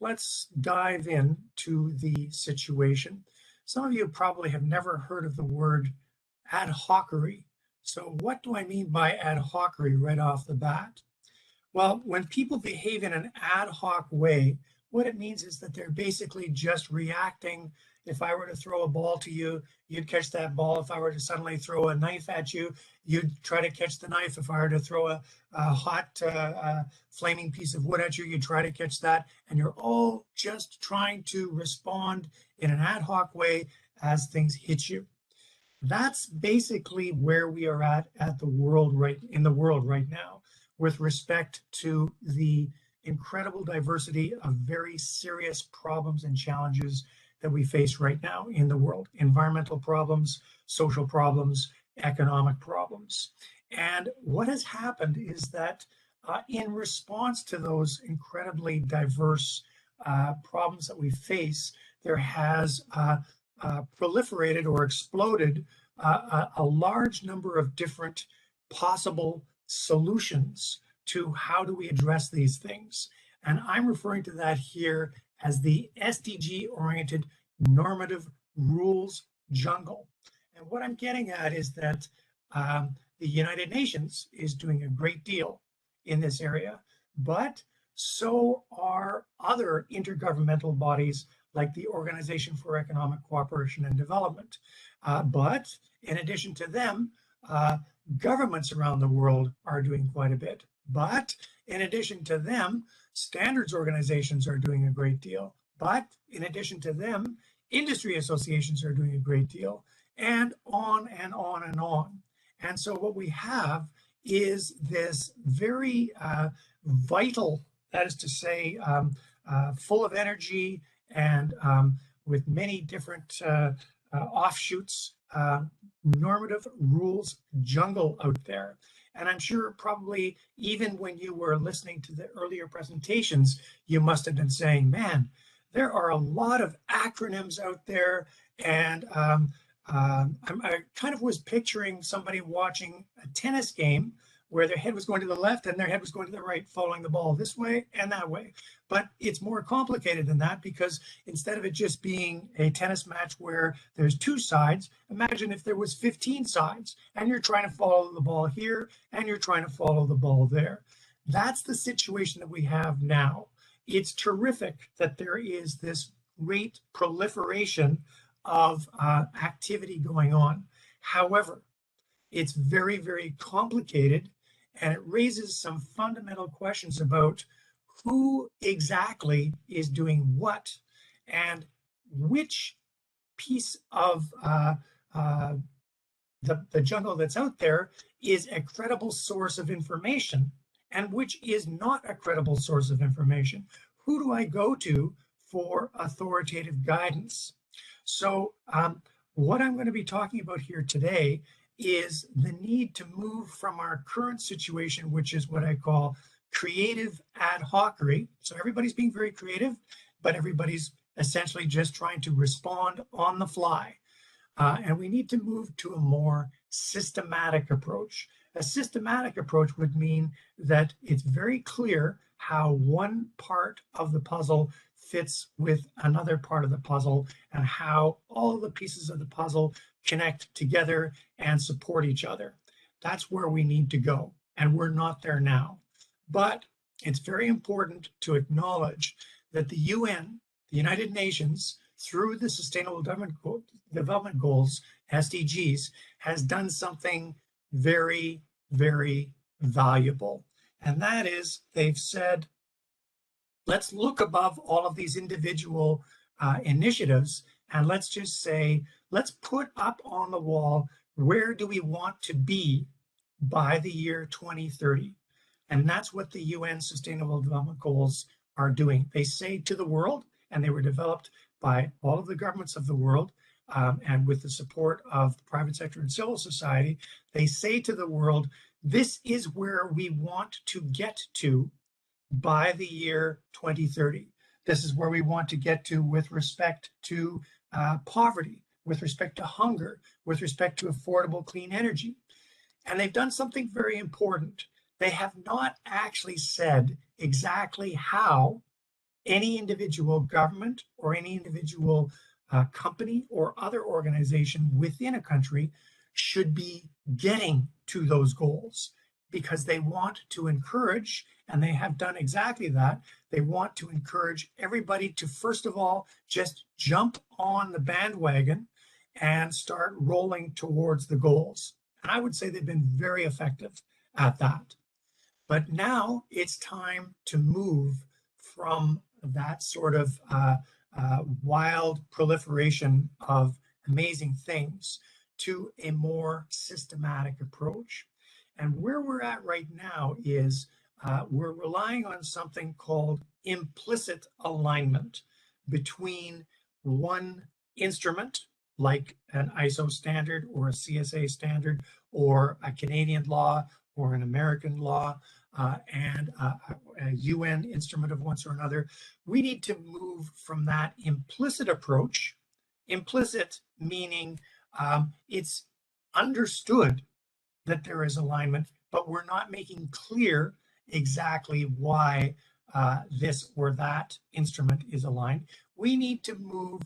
let's dive into the situation. Some of you probably have never heard of the word ad hocery. So what do I mean by ad hocery right off the bat? Well, when people behave in an ad hoc way, what it means is that they're basically just reacting. If I were to throw a ball to you, you'd catch that ball. If I were to suddenly throw a knife at you, you'd try to catch the knife. If I were to throw a hot flaming piece of wood at you, you'd try to catch that. And you're all just trying to respond in an ad hoc way as things hit you. That's basically where we are at in the world right now with respect to the incredible diversity of very serious problems and challenges that we face right now in the world. Environmental problems, social problems, economic problems. And what has happened is that in response to those incredibly diverse problems that we face, there has proliferated or exploded a large number of different possible solutions to how do we address these things. And I'm referring to that here as the SDG-oriented normative rules jungle. And what I'm getting at is that the United Nations is doing a great deal in this area, but so are other intergovernmental bodies like the Organization for Economic Cooperation and Development. But in addition to them, governments around the world are doing quite a bit. But in addition to them, standards organizations are doing a great deal. But in addition to them, industry associations are doing a great deal, and on and on and on. And so what we have is this very vital, that is to say, full of energy and with many different offshoots, normative rules jungle out there. And I'm sure probably even when you were listening to the earlier presentations, you must have been saying, man, there are a lot of acronyms out there. And I kind of was picturing somebody watching a tennis game where their head was going to the left and their head was going to the right, following the ball this way and that way. But it's more complicated than that, because instead of it just being a tennis match where there's two sides, imagine if there was 15 sides and you're trying to follow the ball here and you're trying to follow the ball there. That's the situation that we have now. It's terrific that there is this great proliferation of activity going on. However, it's very, very complicated, and it raises some fundamental questions about who exactly is doing what and which piece of the jungle that's out there is a credible source of information and which is not a credible source of information. Who do I go to for authoritative guidance? So what I'm going to be talking about here today is the need to move from our current situation, which is what I call creative ad hocery. So everybody's being very creative, but everybody's essentially just trying to respond on the fly. And we need to move to a more systematic approach. A systematic approach would mean that it's very clear how one part of the puzzle fits with another part of the puzzle and how all the pieces of the puzzle connect together and support each other. That's where we need to go, and we're not there now. But it's very important to acknowledge that the UN, the United Nations, through the Sustainable Development Goals, SDGs, has done something very, very valuable. And that is, they've said, let's look above all of these individual initiatives, and let's just say, let's put up on the wall, where do we want to be by the year 2030? And that's what the UN Sustainable Development Goals are doing. They say to the world, and they were developed by all of the governments of the world, and with the support of the private sector and civil society, they say to the world, this is where we want to get to by the year 2030. This is where we want to get to with respect to poverty, with respect to hunger, with respect to affordable clean energy. And they've done something very important. They have not actually said exactly how any individual government or any individual company or other organization within a country should be getting to those goals, because they want to encourage, and they have done exactly that. They want to encourage everybody to, first of all, just jump on the bandwagon and start rolling towards the goals. And I would say they've been very effective at that. But now it's time to move from that sort of wild proliferation of amazing things to a more systematic approach. And where we're at right now is we're relying on something called implicit alignment between one instrument, like an ISO standard or a CSA standard or a Canadian law or an American law, and a UN instrument of one sort or another. We need to move from that implicit approach, implicit meaning it's understood that there is alignment, but we're not making clear exactly why this or that instrument is aligned. We need to move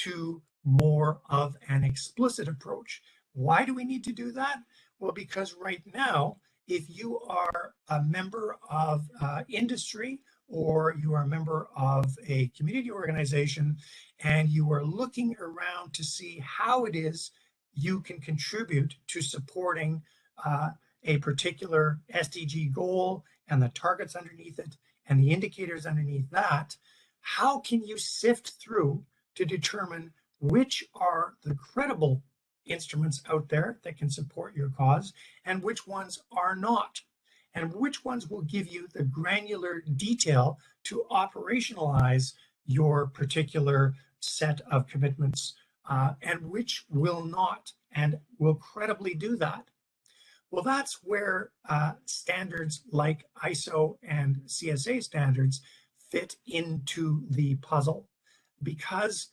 to more of an explicit approach. Why do we need to do that? Well, because right now, if you are a member of industry or you are a member of a community organization and you are looking around to see how it is you can contribute to supporting a particular SDG goal and the targets underneath it and the indicators underneath that, how can you sift through to determine which are the credible instruments out there that can support your cause and which ones are not, and which ones will give you the granular detail to operationalize your particular set of commitments, and which will not and will credibly do that. Well, that's where standards like ISO and CSA standards fit into the puzzle, because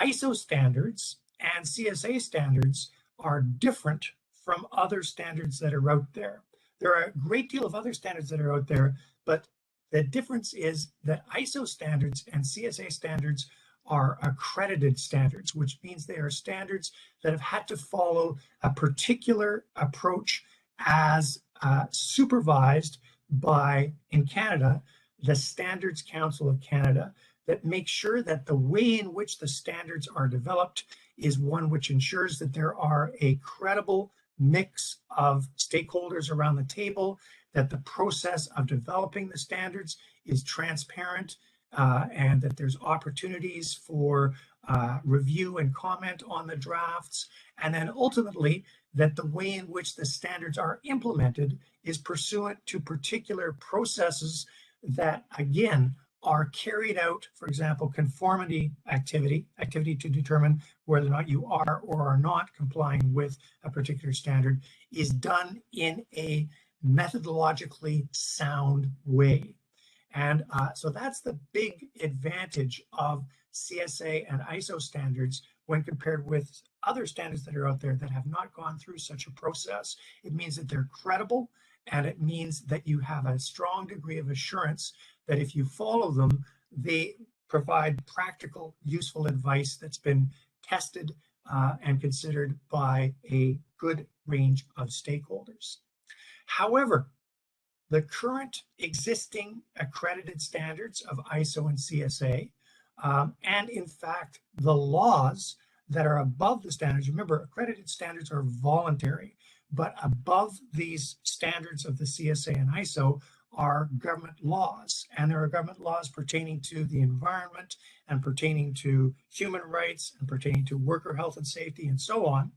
ISO standards and CSA standards are different from other standards that are out there. There are a great deal of other standards that are out there, but the difference is that ISO standards and CSA standards are accredited standards, which means they are standards that have had to follow a particular approach as supervised by, in Canada, the Standards Council of Canada, that makes sure that the way in which the standards are developed is one which ensures that there are a credible mix of stakeholders around the table, that the process of developing the standards is transparent, and that there's opportunities for review and comment on the drafts, and then ultimately that the way in which the standards are implemented is pursuant to particular processes that, again, are carried out. For example, conformity activity to determine whether or not you are or are not complying with a particular standard, is done in a methodologically sound way. And so that's the big advantage of CSA and ISO standards when compared with other standards that are out there that have not gone through such a process. It means that they're credible, and it means that you have a strong degree of assurance that if you follow them, they provide practical, useful advice that's been tested and considered by a good range of stakeholders. However, the current existing accredited standards of ISO and CSA, and in fact, the laws that are above the standards, remember, accredited standards are voluntary, but above these standards of the CSA and ISO are government laws, and there are government laws pertaining to the environment and pertaining to human rights and pertaining to worker health and safety and so on.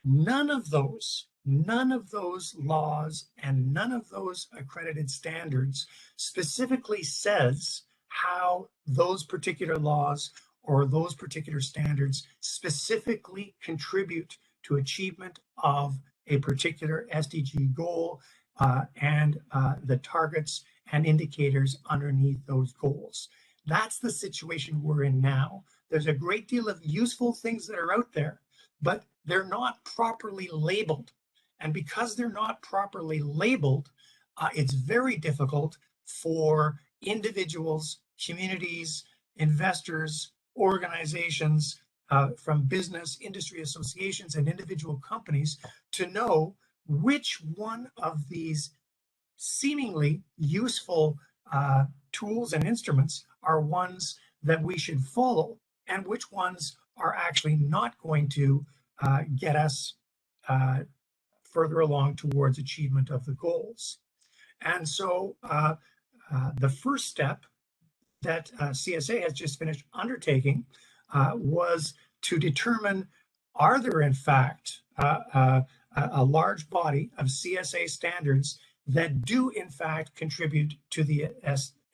None of those laws and none of those accredited standards specifically says how those particular laws or those particular standards specifically contribute to achievement of a particular SDG goal and the targets and indicators underneath those goals. That's the situation we're in now. There's a great deal of useful things that are out there, but they're not properly labeled. And because they're not properly labeled, it's very difficult for individuals, communities, investors, organizations, from business, industry associations, and individual companies to know which one of these seemingly useful tools and instruments are ones that we should follow, and which ones are actually not going to get us further along towards achievement of the goals. And so the first step that CSA has just finished undertaking was to determine, are there in fact a large body of CSA standards that do in fact contribute to the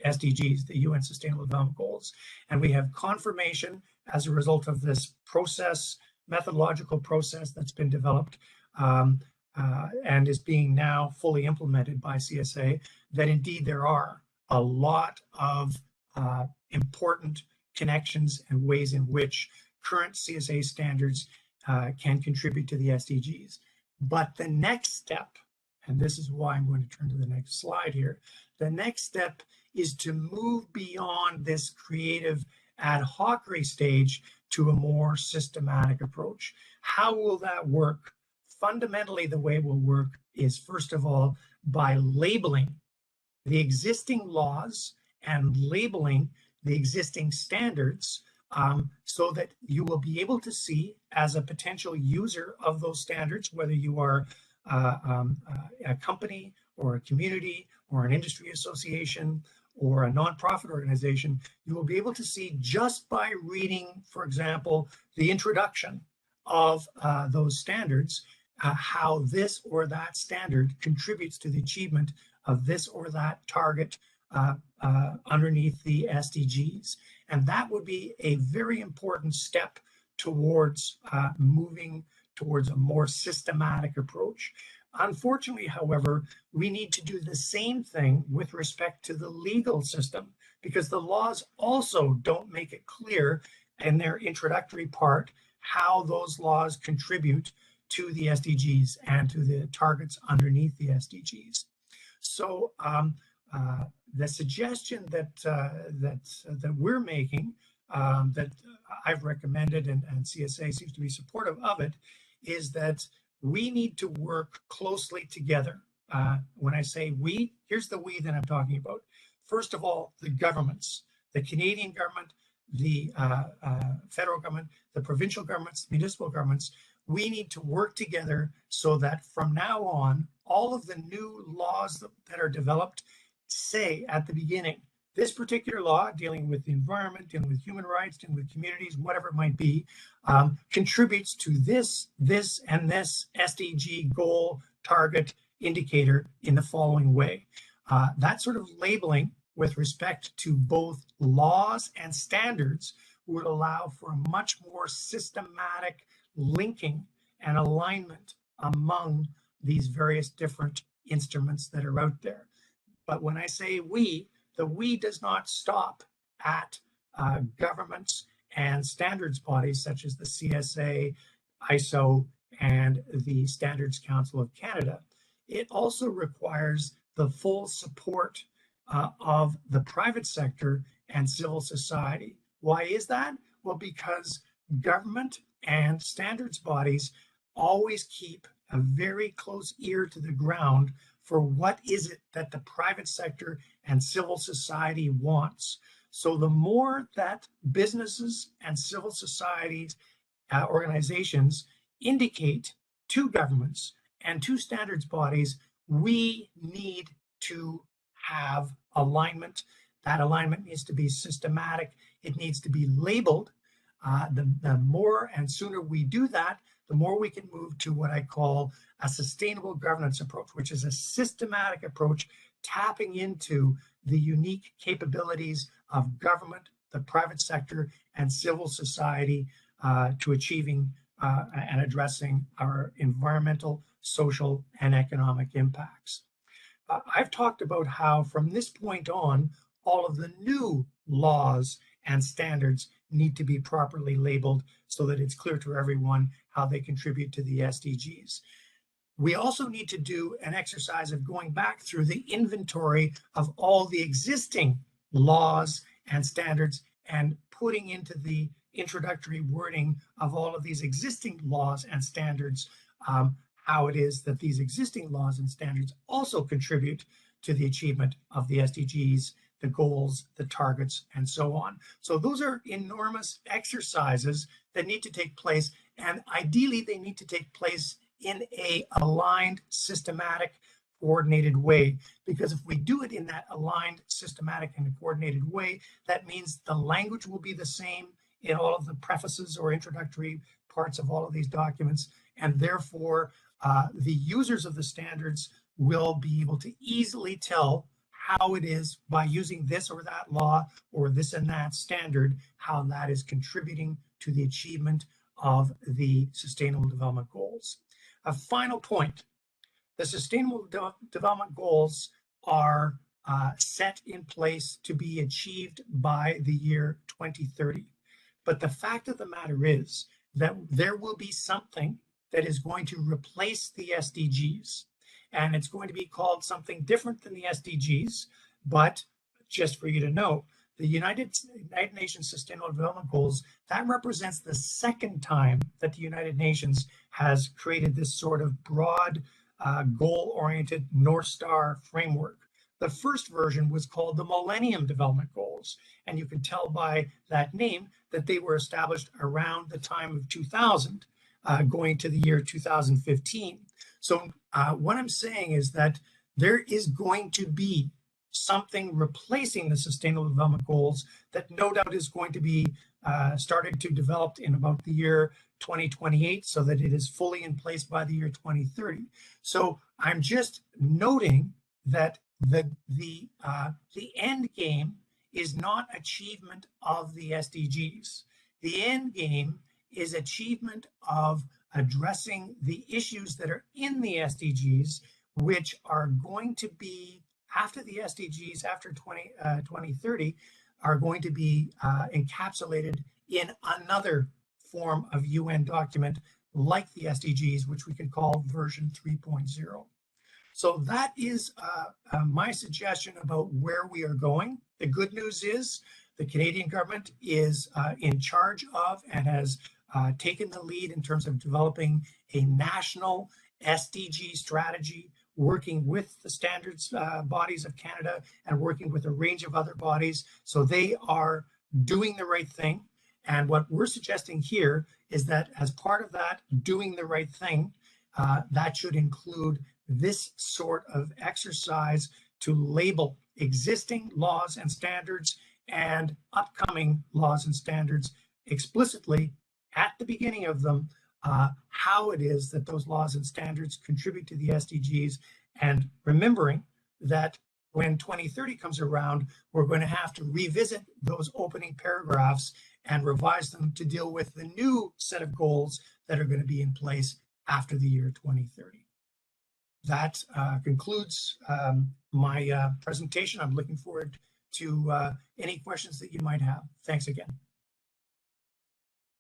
SDGs, the UN Sustainable Development Goals. And we have confirmation as a result of this process, methodological process that's been developed and is being now fully implemented by CSA, that indeed there are a lot of important connections and ways in which current CSA standards can contribute to the SDGs. But the next step, and this is why I'm going to turn to the next slide here, the next step is to move beyond this creative ad hocery stage to a more systematic approach. How will that work? Fundamentally, the way it will work is, first of all, by labeling the existing laws and labeling the existing standards so that you will be able to see, as a potential user of those standards, whether you are a company or a community or an industry association or a nonprofit organization, you will be able to see just by reading, for example, the introduction of those standards, how this or that standard contributes to the achievement of this or that target underneath the SDGs. And that would be a very important step towards moving towards a more systematic approach. Unfortunately, however, we need to do the same thing with respect to the legal system, because the laws also don't make it clear in their introductory part how those laws contribute to the SDGs and to the targets underneath the SDGs. So the suggestion that we're making, that I've recommended, and CSA seems to be supportive of it, is that we need to work closely together. When I say we, here's the we that I'm talking about. First of all, the governments, the Canadian government, the federal government, the provincial governments, municipal governments, we need to work together so that from now on, all of the new laws that are developed say at the beginning, this particular law dealing with the environment, dealing with human rights, dealing with communities, whatever it might be, contributes to this, and this SDG goal, target, indicator in the following way. That sort of labeling with respect to both laws and standards would allow for a much more systematic linking and alignment among these various different instruments that are out there. But when I say we, the we does not stop at governments and standards bodies such as the CSA, ISO, and the Standards Council of Canada. It also requires the full support of the private sector and civil society. Why is that? Well, because government and standards bodies always keep a very close ear to the ground for what is it that the private sector and civil society wants. So the more that businesses and civil societies, organizations indicate to governments and to standards bodies, we need to have alignment. That alignment needs to be systematic. It needs to be labeled. The more and sooner we do that, the more we can move to what I call a sustainable governance approach, which is a systematic approach tapping into the unique capabilities of government, the private sector, and civil society to achieving and addressing our environmental, social, and economic impacts. I've talked about how from this point on, all of the new laws and standards need to be properly labeled so that it's clear to everyone how they contribute to the SDGs. We also need to do an exercise of going back through the inventory of all the existing laws and standards and putting into the introductory wording of all of these existing laws and standards how it is that these existing laws and standards also contribute to the achievement of the SDGs, the goals, the targets, and so on. So those are enormous exercises that need to take place, and ideally they need to take place in a aligned, systematic, coordinated way, because if we do it in that aligned, systematic, and coordinated way, that means the language will be the same in all of the prefaces or introductory parts of all of these documents, and therefore the users of the standards will be able to easily tell how it is, by using this or that law or this and that standard, how that is contributing to the achievement of the Sustainable Development Goals. A final point: the Sustainable Development Goals are set in place to be achieved by the year 2030. But the fact of the matter is that there will be something that is going to replace the SDGs. And it's going to be called something different than the SDGs. But just for you to know, the United Nations Sustainable Development Goals, that represents the second time that the United Nations has created this sort of broad, goal-oriented North Star framework. The first version was called the Millennium Development Goals, and you can tell by that name that they were established around the time of 2000, going to the year 2015. So what I'm saying is that there is going to be something replacing the Sustainable Development Goals that no doubt is going to be started to develop in about the year 2028, so that it is fully in place by the year 2030. So I'm just noting that the end game is not achievement of the SDGs. The end game is achievement of addressing the issues that are in the SDGs, which are going to be, after the SDGs, after 2030, are going to be encapsulated in another form of UN document like the SDGs, which we can call version 3.0. So that is my suggestion about where we are going. The good news is the Canadian government is in charge of and has taken the lead in terms of developing a national SDG strategy, working with the standards bodies of Canada and working with a range of other bodies. So they are doing the right thing. And what we're suggesting here is that as part of that doing the right thing, that should include this sort of exercise to label existing laws and standards and upcoming laws and standards explicitly at the beginning of them, how it is that those laws and standards contribute to the SDGs, and remembering that when 2030 comes around, we're going to have to revisit those opening paragraphs and revise them to deal with the new set of goals that are going to be in place after the year 2030. That concludes my presentation. I'm looking forward to any questions that you might have. Thanks again.